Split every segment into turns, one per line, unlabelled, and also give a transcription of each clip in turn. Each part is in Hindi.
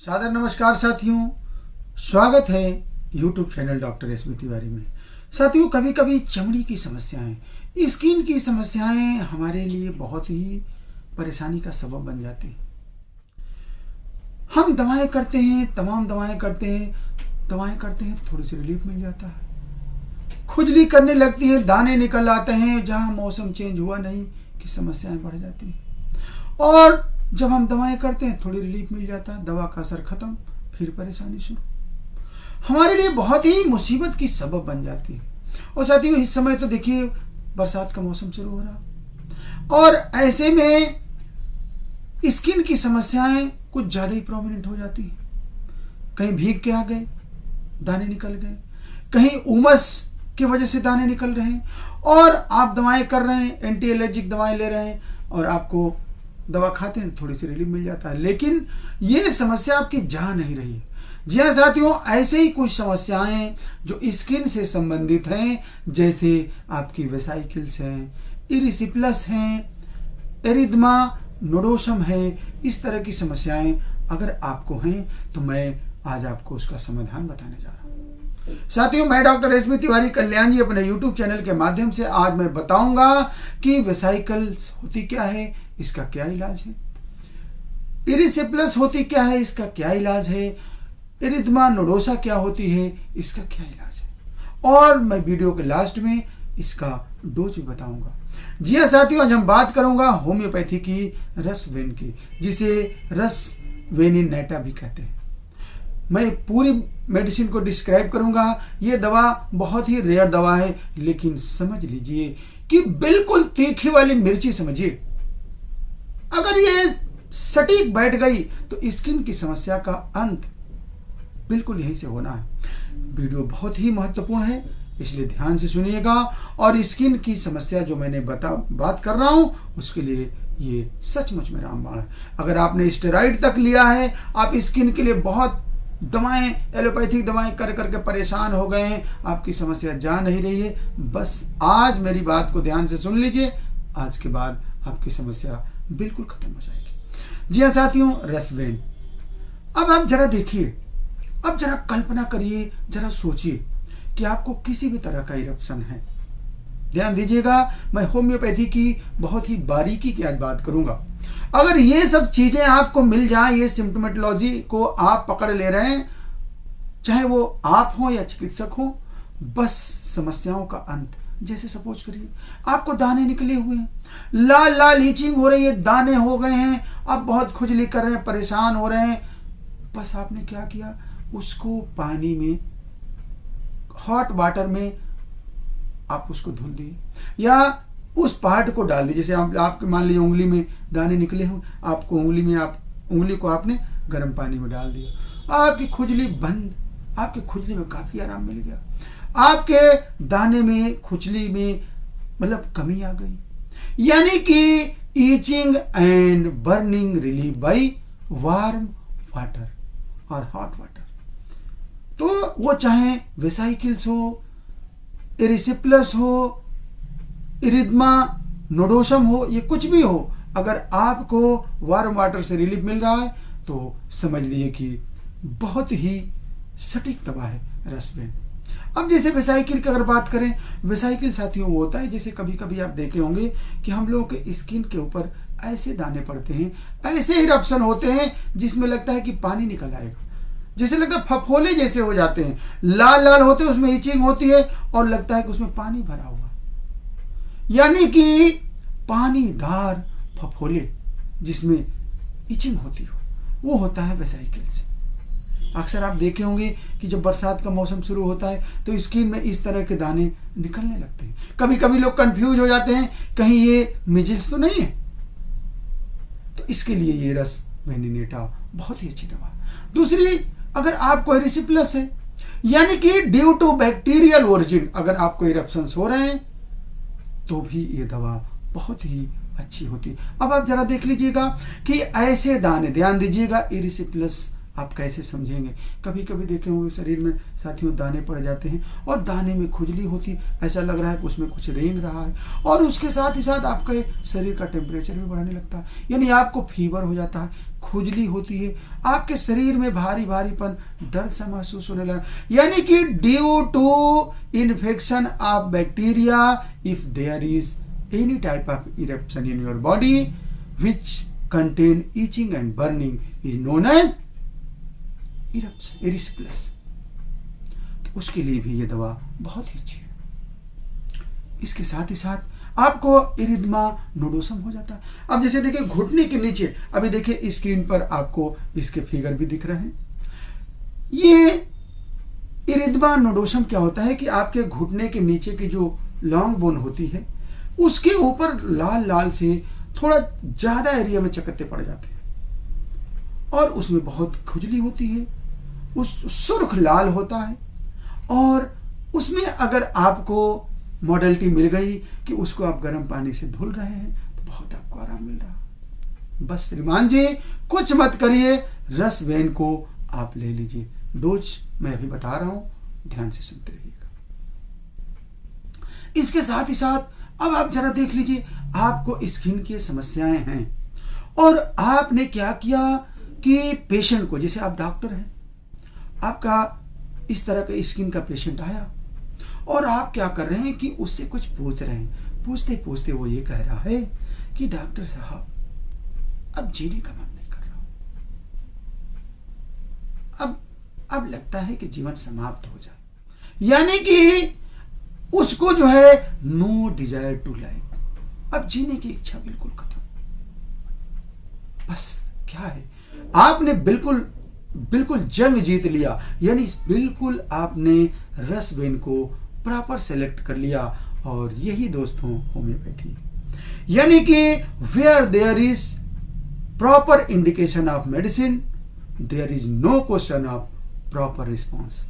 सादर नमस्कार साथियों, स्वागत है YouTube channel doctor S B Tiwari में। साथियों, कभी कभी चमड़ी की समस्याएं, स्किन की समस्याएं हमारे लिए बहुत ही परेशानी का सबब बन जाती हैं। हम दवाएं करते हैं, तमाम दवाएं करते हैं तो थोड़ी सी रिलीफ मिल जाता है। खुजली करने लगती है, दाने निकल आते हैं, जहां मौसम चेंज हुआ नहीं कि समस्याएं बढ़ जाती हैं। और जब हम दवाएं करते हैं थोड़ी रिलीफ मिल जाता है, दवा का असर खत्म, फिर परेशानी शुरू। हमारे लिए बहुत ही मुसीबत की सबब बन जाती है। और साथियों, इस समय तो देखिए बरसात का मौसम शुरू हो रहा और ऐसे में स्किन की समस्याएं कुछ ज्यादा ही प्रोमिनेंट हो जाती है। कहीं भीग के आ गए, दाने निकल गए, कहीं उमस की वजह से दाने निकल रहे हैं, और आप दवाएं कर रहे हैं, एंटी एलर्जिक दवाएं ले रहे हैं, और आपको दवा खाते हैं थोड़ी सी रिलीफ मिल जाता है, लेकिन ये समस्या आपकी जा नहीं रही है। जी हाँ साथियों, ऐसे ही कुछ समस्याएं जो स्किन से संबंधित हैं, जैसे आपकी वेसाइकिल्स हैं, इरिसिप्लस हैं, एरिथमा नोडोसम है, इस तरह की समस्याएं अगर आपको हैं तो मैं आज आपको उसका समाधान बताने जा रहा हूं। साथियों, मैं डॉक्टर एस बी तिवारी कल्याण जी अपने YouTube चैनल के माध्यम से आज मैं बताऊंगा कि वेसाइकल्स होती क्या है, इसका क्या इलाज है, इरिसिप्लस होती क्या है, इसका क्या इलाज है, एरिथमा नोडोसा क्या होती है, इसका क्या इलाज है, और मैं वीडियो के लास्ट में इसका डोज भी बताऊंगा। जी हाँ साथियों, आज हम बात करूंगा होम्योपैथी की रस वेन की, जिसे रस वेनिनेटा भी कहते हैं। मैं पूरी मेडिसिन को डिस्क्राइब करूंगा। ये दवा बहुत ही रेयर दवा है, लेकिन समझ लीजिए कि बिल्कुल तीखी वाली मिर्ची समझिए, अगर ये सटीक बैठ गई तो स्किन की समस्या का अंत बिल्कुल यहीं से होना है। वीडियो बहुत ही महत्वपूर्ण है, इसलिए ध्यान से सुनिएगा। और स्किन की समस्या जो मैंने बात कर रहा हूं, उसके लिए ये सचमुच में रामबाण है। अगर आपने स्टेरॉइड तक लिया है, आप स्किन के लिए बहुत दवाएं, एलोपैथिक दवाएं कर करके परेशान हो गए हैं, आपकी समस्या जा नहीं रही है, बस आज मेरी बात को ध्यान से सुन लीजिए। आज के बाद आपकी समस्या बिल्कुल खत्म हो जाएगी। जी हाँ साथियों, रसवेन। अब आप जरा देखिए, अब जरा कल्पना करिए, जरा सोचिए कि आपको किसी भी तरह का इरप्शन है। ध्यान दीजिएगा, मैं होम्योपैथी की बहुत ही बारीकी की आज बात करूंगा। अगर ये सब चीजें आपको मिल जाए, ये सिम्टोमेटोलॉजी को आप पकड़ ले रहे हैं, चाहे वो आप हो या चिकित्सक हो, बस समस्याओं का अंत। जैसे सपोज करिए आपको दाने निकले हुए हैं, लाल लाल ईचिंग हो रही है, दाने हो गए हैं, आप बहुत खुजली कर रहे हैं, परेशान हो रहे हैं, बस आपने क्या किया, उसको पानी में, हॉट वाटर में आप उसको धुल दिए, या उस पार्ट को डाल दीजिए। जैसे आपके मान लीजिए उंगली में दाने निकले हों, आपको उंगली को आपने गर्म पानी में डाल दिया, आपकी खुजली बंद, आपकी खुजली में काफी आराम मिल गया, आपके दाने में, खुजली में मतलब कमी आ गई। यानी कि itching and burning relieve by warm water और हॉट वाटर। तो वो चाहे वेसाइकिल्स हो, एरिसिप्लस हो, इरिथमा नोडोसम हो, ये कुछ भी हो, अगर आपको वार्म वाटर से रिलीफ मिल रहा है तो समझ लीजिए कि बहुत ही सटीक दवा है रसवेन। अब जैसे वेसाइकिल की अगर बात करें, वेसाइकिल साथियों वो होता है, जैसे कभी कभी आप देखे होंगे कि हम लोगों के स्किन के ऊपर ऐसे दाने पड़ते हैं, ऐसे इरप्शन होते हैं जिसमें लगता है कि पानी निकल आएगा, जैसे लगता है फफोले जैसे हो जाते हैं, लाल लाल होते हैं, उसमें ईचिंग होती है और लगता है कि उसमें पानी भरा हुआ, यानी कि पानीदार फफोले जिसमें ईचिंग होती हो, वो होता है वेसाइकिल्स। अक्सर आप देखे होंगे कि जब बरसात का मौसम शुरू होता है तो स्किन में इस तरह के दाने निकलने लगते हैं। कभी कभी लोग कंफ्यूज हो जाते हैं, कहीं ये मिजिल्स तो नहीं है, तो इसके लिए ये रस वेनिनेटा बहुत ही अच्छी दवा। दूसरी, अगर आपको एरिसिप्लस है, यानी कि ड्यू टू बैक्टीरियल ओरिजिन, अगर आपको इरप्शंस हो रहे हैं तो भी ये दवा बहुत ही अच्छी होती है। अब आप जरा देख लीजिएगा कि ऐसे दाने, ध्यान दीजिएगा, एरिसिप्लस आप कैसे समझेंगे? कभी कभी देखे होंगे शरीर में साथियों दाने पड़ जाते हैं और दाने में खुजली होती, ऐसा लग रहा है कि उसमें कुछ रेंग रहा है, और उसके साथ ही साथ आपके शरीर का टेम्परेचर भी बढ़ने लगता है, यानी आपको फीवर हो जाता है, खुजली होती है, आपके शरीर में भारी भारीपन, दर्द सा महसूस होने लगा, यानी कि due to infection of bacteria if there is any type of eruption in your body which contain itching and burning is known as eruption, erysipelas। तो उसके लिए भी ये दवा बहुत ही अच्छी है। इसके साथ ही साथ आपको एरिथमा नोडोसम हो जाता है। अब जैसे देखिए घुटने के नीचे, अभी देखिए स्क्रीन पर आपको इसके फिगर भी दिख रहे हैं। ये एरिथमा नोडोसम क्या होता है कि आपके घुटने के नीचे की जो लॉन्ग बोन होती है उसके ऊपर लाल लाल से थोड़ा ज्यादा एरिया में चकत्ते पड़ जाते हैं और उसमें बहुत खुजली होती है, उस सुर्ख लाल होता है, और उसमें अगर आपको मॉडलिटी मिल गई कि उसको आप गर्म पानी से धुल रहे हैं तो बहुत आपको आराम मिल रहा है। बस श्रीमान जी कुछ मत करिए, रस वेन को आप ले लीजिए। डोज मैं अभी बता रहा हूं, ध्यान से सुनते रहिएगा। इसके साथ ही साथ अब आप जरा देख लीजिए, आपको स्किन की समस्याएं हैं और आपने क्या किया कि पेशेंट को, जैसे आप डॉक्टर हैं, आपका इस तरह का स्किन का पेशेंट आया और आप क्या कर रहे हैं कि उससे कुछ पूछ रहे हैं। पूछते पूछते वो ये कह रहा है कि डॉक्टर साहब अब जीने का मन नहीं कर रहा, अब लगता है कि जीवन समाप्त हो जाए, यानी कि उसको जो है नो डिजायर टू लाइफ, अब जीने की इच्छा बिल्कुल खत्म। बस क्या है, आपने बिल्कुल जंग जीत लिया, यानी बिल्कुल आपने रस वेन को प्रॉपर सेलेक्ट कर लिया। और यही दोस्तों होम्योपैथी, यानी कि where there is proper indication of medicine there is no question of proper response,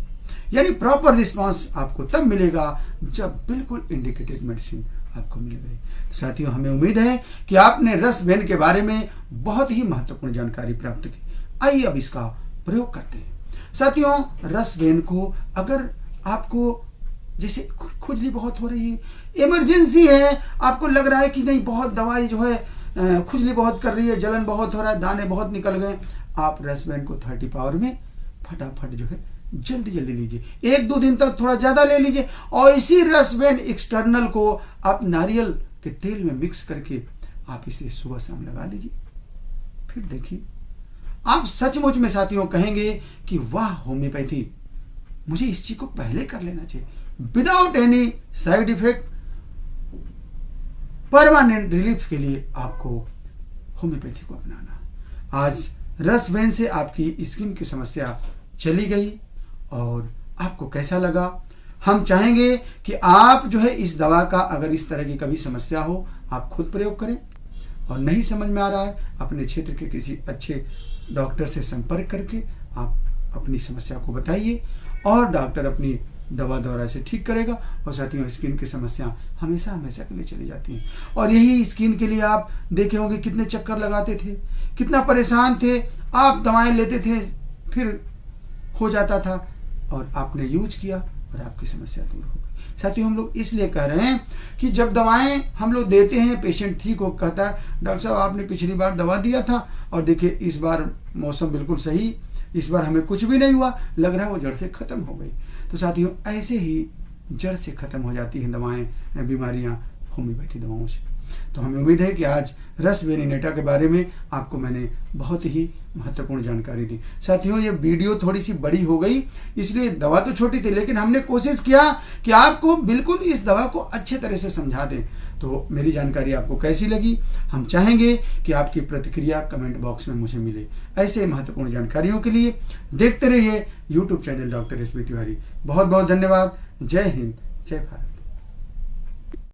यानी प्रॉपर रिस्पांस आपको तब मिलेगा जब बिल्कुल इंडिकेटेड मेडिसिन आपको मिल गई। तो साथियों हमें उम्मीद है कि आपने रस वेन के बारे में बहुत ही महत्वपूर्ण जानकारी प्राप्त की। आइए अब इसका प्रयोग करते हैं। साथियों रस वेन को अगर आपको जैसे खुजली बहुत हो रही है, इमरजेंसी है, आपको लग रहा है कि नहीं बहुत दवाई जो है खुजली बहुत कर रही है, जलन बहुत हो रहा है, दाने बहुत निकल गए, आप रस वेन को 30 पावर में फटाफट जो है जल्दी लीजिए। 1-2 दिन तक थोड़ा ज्यादा ले लीजिए और इसी रस वेन एक्सटर्नल को आप नारियल के तेल में मिक्स करके आप इसे सुबह शाम लगा लीजिए। फिर देखिए आप सचमुच में साथियों कहेंगे कि वाह होम्योपैथी, मुझे इस चीज को पहले कर लेना चाहिए। Without any side effect, permanent relief के लिए आपको होम्योपैथी को अपनाना। आज रस वेन से आपकी स्किन की समस्या चली गई और आपको कैसा लगा? हम चाहेंगे कि आप जो है इस दवा का अगर इस तरह की कभी समस्या हो आप खुद प्रयोग करें, और नहीं समझ में आ रहा है अपने क्षेत्र के किसी अच्छे डॉक्टर से संपर्क करके आप अपनी समस्या को बताइए और डॉक्टर अपनी दवा द्वारा से ठीक करेगा। और साथियों स्किन की समस्या हमेशा के लिए चली जाती हैं, और यही स्किन के लिए आप देखे होंगे कितने चक्कर लगाते थे, कितना परेशान थे, आप दवाएं लेते थे फिर हो जाता था, और आपने यूज किया और आपकी समस्या दूर हो गई। साथियों हम लोग इसलिए कह रहे हैं कि जब दवाएं हम लोग देते हैं, पेशेंट ठीक हो कहता है डॉक्टर साहब आपने पिछली बार दवा दिया था और देखिए इस बार मौसम बिल्कुल सही, इस बार हमें कुछ भी नहीं हुआ, लग रहा है वो जड़ से खत्म हो गई। तो साथियों ऐसे ही जड़ से खत्म हो जाती हैं दवाएं, बीमारियां होम्योपैथी दवाओं से। तो हमें उम्मीद है कि आज रस वेन इनेटा के बारे में आपको मैंने बहुत ही महत्वपूर्ण जानकारी दी। साथियों ये वीडियो थोड़ी सी बड़ी हो गई, इसलिए दवा तो छोटी थी लेकिन हमने कोशिश किया कि आपको बिल्कुल इस दवा को अच्छे तरह से समझा दें। तो मेरी जानकारी आपको कैसी लगी? हम चाहेंगे कि आपकी प्रतिक्रिया कमेंट बॉक्स में मुझे मिले। ऐसे महत्वपूर्ण जानकारियों के लिए देखते रहिए YouTube channel doctor S B Tiwari. बहुत बहुत धन्यवाद। जय हिंद, जय भारत।